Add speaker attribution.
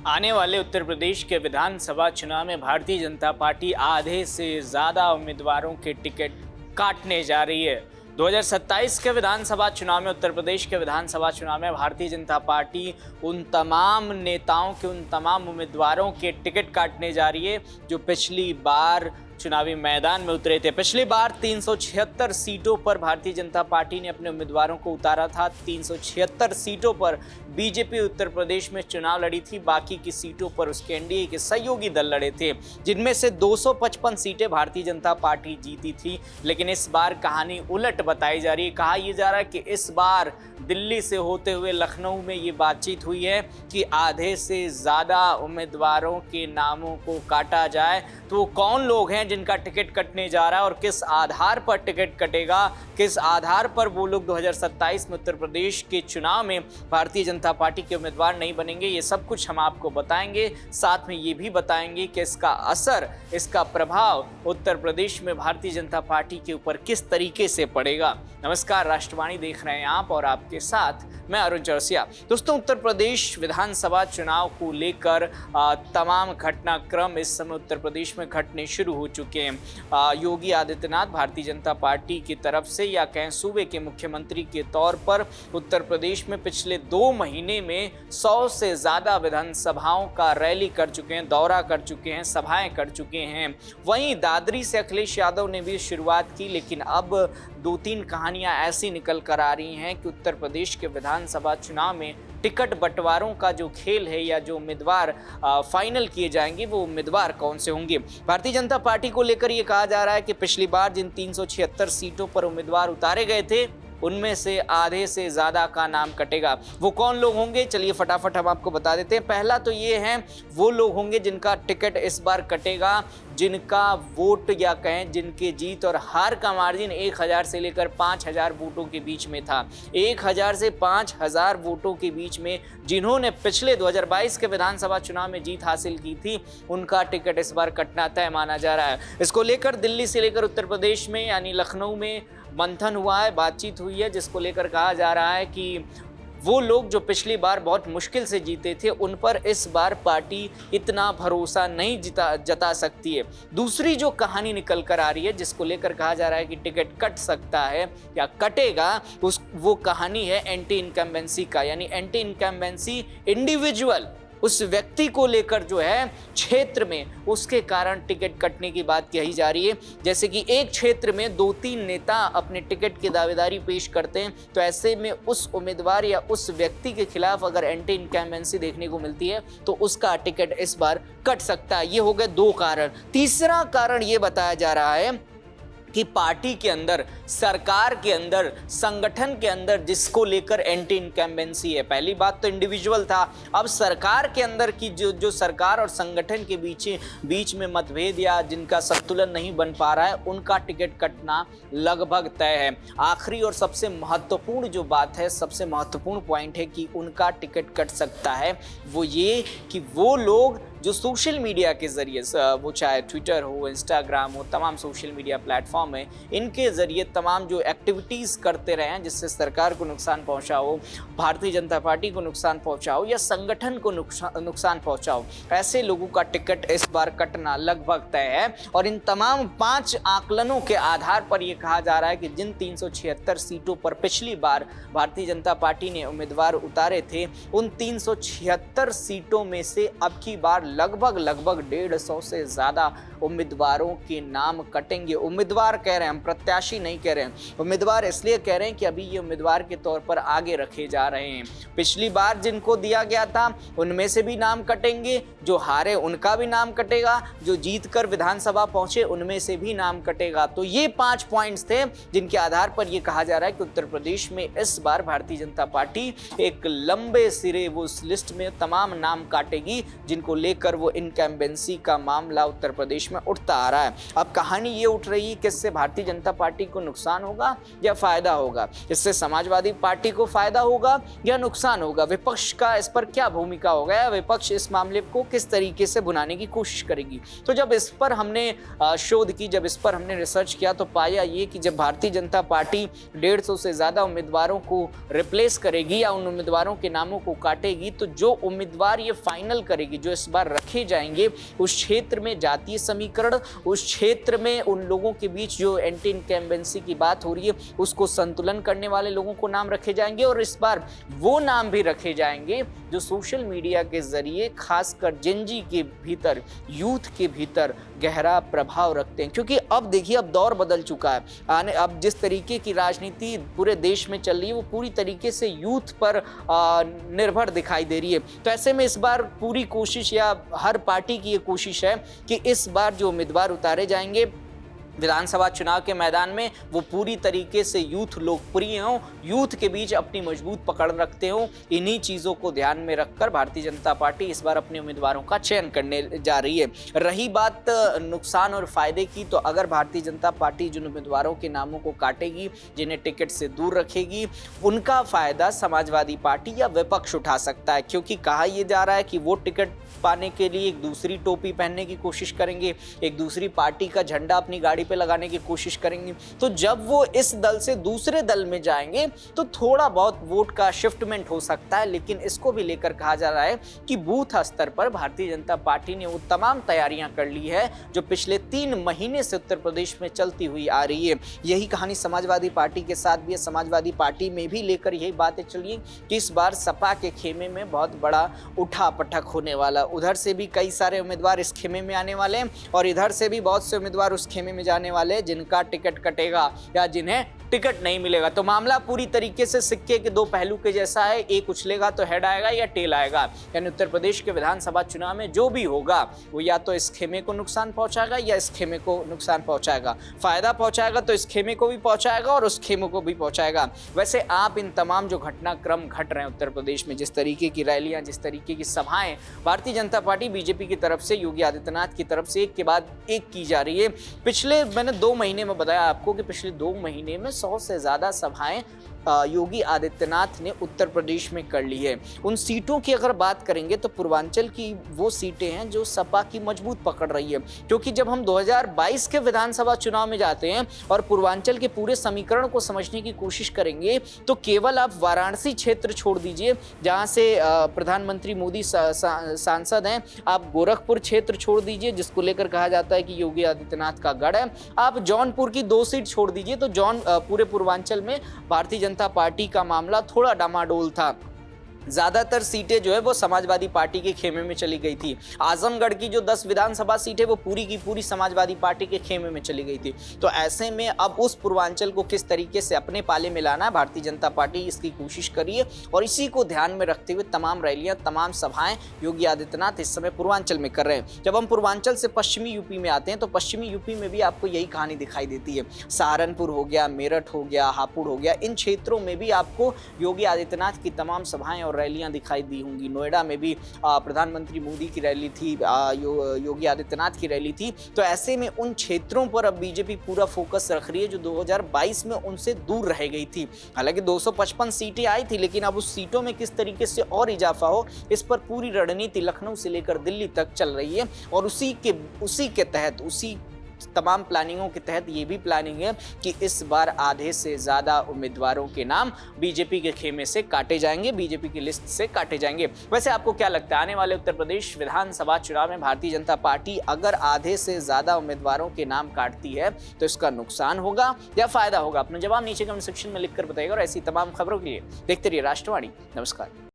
Speaker 1: आने वाले उत्तर प्रदेश के विधानसभा चुनाव में भारतीय जनता पार्टी आधे से ज्यादा उम्मीदवारों के टिकट काटने जा रही है। 2027 के विधानसभा चुनाव में उत्तर प्रदेश के विधानसभा चुनाव में भारतीय जनता पार्टी उन तमाम नेताओं के उन तमाम उम्मीदवारों के टिकट काटने जा रही है जो पिछली बार चुनावी मैदान में उतरे थे। पिछली बार 376 सीटों पर भारतीय जनता पार्टी ने अपने उम्मीदवारों को उतारा था। 376 सीटों पर बीजेपी उत्तर प्रदेश में चुनाव लड़ी थी। बाकी की सीटों पर उसके एनडीए के सहयोगी दल लड़े थे, जिनमें से 255 सीटें भारतीय जनता पार्टी जीती थी। लेकिन इस बार कहानी उलट बताई जा रही है। कहा यह जा रहा है कि इस बार दिल्ली से होते हुए लखनऊ में ये बातचीत हुई है कि आधे से ज़्यादा उम्मीदवारों के नामों को काटा जाए। तो वो कौन लोग हैं जिनका टिकट कटने जा रहा है और किस आधार पर टिकट कटेगा, किस आधार पर वो लोग 2027 में उत्तर प्रदेश के चुनाव में भारतीय जनता पार्टी के उम्मीदवार नहीं बनेंगे, ये सब कुछ हम आपको बताएंगे। साथ में ये भी बताएंगे कि इसका असर, इसका प्रभाव उत्तर प्रदेश में भारतीय जनता पार्टी के ऊपर किस तरीके से पड़ेगा। नमस्कार, राष्ट्रवाणी देख रहे हैं आप और आपके साथ मैं अरुण चौरसिया। दोस्तों, उत्तर प्रदेश विधानसभा चुनाव को लेकर तमाम घटनाक्रम इस समय उत्तर प्रदेश में घटने शुरू हो चुके हैं। योगी आदित्यनाथ भारतीय जनता पार्टी की तरफ से या कहें सूबे के मुख्यमंत्री के तौर पर उत्तर प्रदेश में पिछले 2 महीने में 100 से ज़्यादा विधानसभाओं का रैली कर चुके हैं, दौरा कर चुके हैं, सभाएं कर चुके हैं। वहीं दादरी से अखिलेश यादव ने भी शुरुआत की, लेकिन अब 2-3 कहानियां ऐसी निकल कर आ रही हैं कि उत्तर प्रदेश के विधानसभा चुनाव में टिकट बंटवारों का जो खेल है या जो उम्मीदवार फाइनल किए जाएंगे वो उम्मीदवार कौन से होंगे। भारतीय जनता पार्टी को लेकर ये कहा जा रहा है कि पिछली बार जिन 376 सीटों पर उम्मीदवार उतारे गए थे उनमें से आधे से ज़्यादा का नाम कटेगा। वो कौन लोग होंगे, चलिए फटाफट हम आपको बता देते हैं। पहला तो ये है, वो लोग होंगे जिनका टिकट इस बार कटेगा, जिनका वोट या कहें जिनके जीत और हार का मार्जिन 1000 से लेकर 5000 वोटों के बीच में था। 1000 से 5000 वोटों के बीच में जिन्होंने पिछले 2022 के विधानसभा चुनाव में जीत हासिल की थी, उनका टिकट इस बार कटना तय माना जा रहा है। इसको लेकर दिल्ली से लेकर उत्तर प्रदेश में यानी लखनऊ में मंथन हुआ है, बातचीत हुई है, जिसको लेकर कहा जा रहा है कि वो लोग जो पिछली बार बहुत मुश्किल से जीते थे उन पर इस बार पार्टी इतना भरोसा नहीं जता सकती है। दूसरी जो कहानी निकल कर आ रही है जिसको लेकर कहा जा रहा है कि टिकट कट सकता है या कटेगा, वो कहानी है एंटी इनकम्बेंसी का, यानी एंटी इनकम्बेंसी इंडिविजुअल उस व्यक्ति को लेकर जो है क्षेत्र में उसके कारण टिकट कटने की बात कही जा रही है। जैसे कि एक क्षेत्र में 2-3 नेता अपने टिकट की दावेदारी पेश करते हैं, तो ऐसे में उस उम्मीदवार या उस व्यक्ति के खिलाफ अगर एंटी इनकम्बेंसी देखने को मिलती है तो उसका टिकट इस बार कट सकता है। ये हो गए 2 कारण। तीसरा कारण ये बताया जा रहा है कि पार्टी के अंदर, सरकार के अंदर, संगठन के अंदर जिसको लेकर एंटी इनकम्बेंसी है। पहली बात तो इंडिविजुअल था, अब सरकार के अंदर की जो सरकार और संगठन के बीच में मतभेद या जिनका संतुलन नहीं बन पा रहा है उनका टिकट कटना लगभग तय है। आखिरी और सबसे महत्वपूर्ण जो बात है, सबसे महत्वपूर्ण पॉइंट है कि उनका टिकट कट सकता है, वो ये कि वो लोग जो सोशल मीडिया के ज़रिए, वो चाहे ट्विटर हो, इंस्टाग्राम हो, तमाम सोशल मीडिया प्लेटफॉर्म है, इनके ज़रिए तमाम जो एक्टिविटीज़ करते रहे हैं जिससे सरकार को नुकसान पहुंचा हो, भारतीय जनता पार्टी को नुकसान पहुंचा हो या संगठन को नुकसान पहुंचा हो, ऐसे लोगों का टिकट इस बार कटना लगभग तय है। और इन तमाम 5 आकलनों के आधार पर यह कहा जा रहा है कि जिन 376 सीटों पर पिछली बार भारतीय जनता पार्टी ने उम्मीदवार उतारे थे, उन 376 सीटों में से अब की बार लगभग 150 से ज़्यादा उम्मीदवारों के नाम कटेंगे। उम्मीदवार कह रहे हैं, हम प्रत्याशी नहीं कह रहे हैं। उम्मीदवार इसलिए कह रहे हैं कि अभी ये उम्मीदवार के तौर पर आगे रखे जा रहे हैं। पिछली बार जिनको दिया गया था उनमें से भी नाम कटेंगे, जो हारे उनका भी नाम कटेगा, जो जीत कर विधानसभा पहुंचे उनमें से भी नाम कटेगा। तो ये 5 पॉइंट्स थे जिनके आधार पर यह कहा जा रहा है कि उत्तर प्रदेश में इस बार भारतीय जनता पार्टी एक लंबे सिरे वो उस लिस्ट में तमाम नाम काटेगी जिनको लेकर लेकर वो इनकम्बेंसी का मामला उत्तर प्रदेश में उठता आ रहा है। अब कहानी ये उठ रही है कि इससे भारतीय जनता पार्टी को नुकसान होगा या फायदा होगा, इससे समाजवादी पार्टी को फायदा होगा या नुकसान होगा, विपक्ष का इस पर क्या भूमिका होगा या विपक्ष इस मामले को किस तरीके से भुनाने की कोशिश करेगी। तो जब इस पर हमने शोध की, जब इस पर हमने रिसर्च किया तो पाया ये कि जब भारतीय जनता पार्टी 150 से ज़्यादा उम्मीदवारों को रिप्लेस करेगी या उन उम्मीदवारों के नामों को काटेगी, तो जो उम्मीदवार ये फाइनल करेगी, जो इस बार रखे जाएंगे, उस क्षेत्र में जातीय समीकरण, उस क्षेत्र में उन लोगों के बीच जो एंटी इनकम्बेंसी की बात हो रही है उसको संतुलन करने वाले लोगों को नाम रखे जाएंगे। और इस बार वो नाम भी रखे जाएंगे जो सोशल मीडिया के जरिए खासकर जेनजी के भीतर, यूथ के भीतर गहरा प्रभाव रखते हैं। क्योंकि अब देखिए, अब दौर बदल चुका है। अब जिस तरीके की राजनीति पूरे देश में चल रही है वो पूरी तरीके से यूथ पर निर्भर दिखाई दे रही है। तो ऐसे में इस बार पूरी कोशिश, या हर पार्टी की ये कोशिश है कि इस बार जो उम्मीदवार उतारे जाएंगे विधानसभा चुनाव के मैदान में वो पूरी तरीके से यूथ लोकप्रिय हों, यूथ के बीच अपनी मजबूत पकड़ रखते हों। इन्हीं चीज़ों को ध्यान में रखकर भारतीय जनता पार्टी इस बार अपने उम्मीदवारों का चयन करने जा रही है। रही बात नुकसान और फायदे की, तो अगर भारतीय जनता पार्टी जिन उम्मीदवारों के नामों को काटेगी, जिन्हें टिकट से दूर रखेगी, उनका फायदा समाजवादी पार्टी या विपक्ष उठा सकता है। क्योंकि कहा यह जा रहा है कि वो टिकट पाने के लिए एक दूसरी टोपी पहनने की कोशिश करेंगे, एक दूसरी पार्टी का झंडा अपनी गाड़ी पे लगाने की कोशिश करेंगे। तो जब वो इस दल से दूसरे दल में जाएंगे तो थोड़ा बहुत वोट का शिफ्टमेंट हो सकता है। लेकिन इसको भी लेकर कहा जा रहा है कि बूथ स्तर पर भारतीय जनता पार्टी ने वो तमाम तैयारियां कर ली है जो पिछले 3 महीने से उत्तर प्रदेश में चलती हुई आ रही है। यही कहानी समाजवादी पार्टी के साथ भी है। समाजवादी पार्टी में भी लेकर यही बातें चली कि इस बार सपा के खेमे में बहुत बड़ा उठा पटक होने वाला। उधर से भी कई सारे उम्मीदवार इस खेमे में आने वाले हैं और इधर से भी बहुत से उम्मीदवार उस खेमे में जाने वाले हैं जिनका टिकट कटेगा या जिन्हें टिकट नहीं मिलेगा। तो मामला पूरी तरीके से सिक्के के 2 पहलू के जैसा है। एक उछलेगा तो हेड आएगा या टेल आएगा। यानी उत्तर प्रदेश के विधानसभा चुनाव में जो भी होगा वो या तो इस खेमे को नुकसान पहुंचाएगा या इस खेमे को नुकसान पहुंचाएगा। फायदा पहुंचाएगा तो इस खेमे को भी पहुंचाएगा और उस खेमे को भी पहुंचाएगा। वैसे आप इन तमाम जो घटनाक्रम घट रहे हैं उत्तर प्रदेश में, जिस तरीके की रैलियां, जिस तरीके की सभाएं भारतीय जनता पार्टी बीजेपी की तरफ से, योगी आदित्यनाथ की तरफ से एक के बाद एक की जा रही है। पिछले मैंने 2 महीने में बताया आपको कि पिछले 2 महीने में 100 से ज़्यादा सभाएं योगी आदित्यनाथ ने उत्तर प्रदेश में कर ली है। उन सीटों की अगर बात करेंगे तो पूर्वांचल की वो सीटें हैं जो सपा की मजबूत पकड़ रही है। क्योंकि जब हम 2022 के विधानसभा चुनाव में जाते हैं और पूर्वांचल के पूरे समीकरण को समझने की कोशिश करेंगे तो केवल आप वाराणसी क्षेत्र छोड़ दीजिए जहां से प्रधानमंत्री मोदी सांसद हैं, आप गोरखपुर क्षेत्र छोड़ दीजिए जिसको लेकर कहा जाता है कि योगी आदित्यनाथ का गढ़ है, आप जौनपुर की 2 सीट छोड़ दीजिए तो पूरे पूर्वांचल में भारतीय जनता पार्टी का मामला थोड़ा डामाडोल था। ज़्यादातर सीटें जो है वो समाजवादी पार्टी के खेमे में चली गई थी। आजमगढ़ की जो 10 विधानसभा सीटें वो पूरी की पूरी समाजवादी पार्टी के खेमे में चली गई थी। तो ऐसे में अब उस पूर्वांचल को किस तरीके से अपने पाले में लाना है, भारतीय जनता पार्टी इसकी कोशिश करी है और इसी को ध्यान में रखते हुए तमाम रैलियां, तमाम सभाएं योगी आदित्यनाथ इस समय पूर्वांचल में कर रहे हैं। जब हम पूर्वांचल से पश्चिमी यूपी में आते हैं तो पश्चिमी यूपी में भी आपको यही कहानी दिखाई देती है। सहारनपुर हो गया, मेरठ हो गया, हापुड़ हो गया, इन क्षेत्रों में भी आपको योगी आदित्यनाथ की तमाम सभाएं रैलियां दिखाई दी होंगी। नोएडा में भी प्रधानमंत्री मोदी की रैली थी, योगी आदित्यनाथ की रैली थी। तो ऐसे में उन क्षेत्रों पर अब बीजेपी पूरा फोकस रख रही है जो 2022 में उनसे दूर रह गई थी। हालांकि 255 सीटें आई थी लेकिन अब उस सीटों में किस तरीके से और इजाफा हो, इस पर पूरी रणनीति लखनऊ से लेकर दिल्ली तक चल रही है। और उसी के तहत, उसी तमाम प्लानिंगों के तहत ये भी प्लानिंग है कि इस बार आधे से ज़्यादा उम्मीदवारों के नाम बीजेपी के खेमे से काटे जाएंगे, बीजेपी की लिस्ट से काटे जाएंगे। वैसे आपको क्या लगता है, आने वाले उत्तर प्रदेश विधानसभा चुनाव में भारतीय जनता पार्टी अगर आधे से ज़्यादा उम्मीदवारों के नाम काटती है तो इसका नुकसान होगा या फायदा होगा? अपना जवाब नीचे कमेंट सेक्शन में लिखकर बताइएगा और ऐसी तमाम खबरों के लिए देखते रहिए राष्ट्रवाणी। नमस्कार।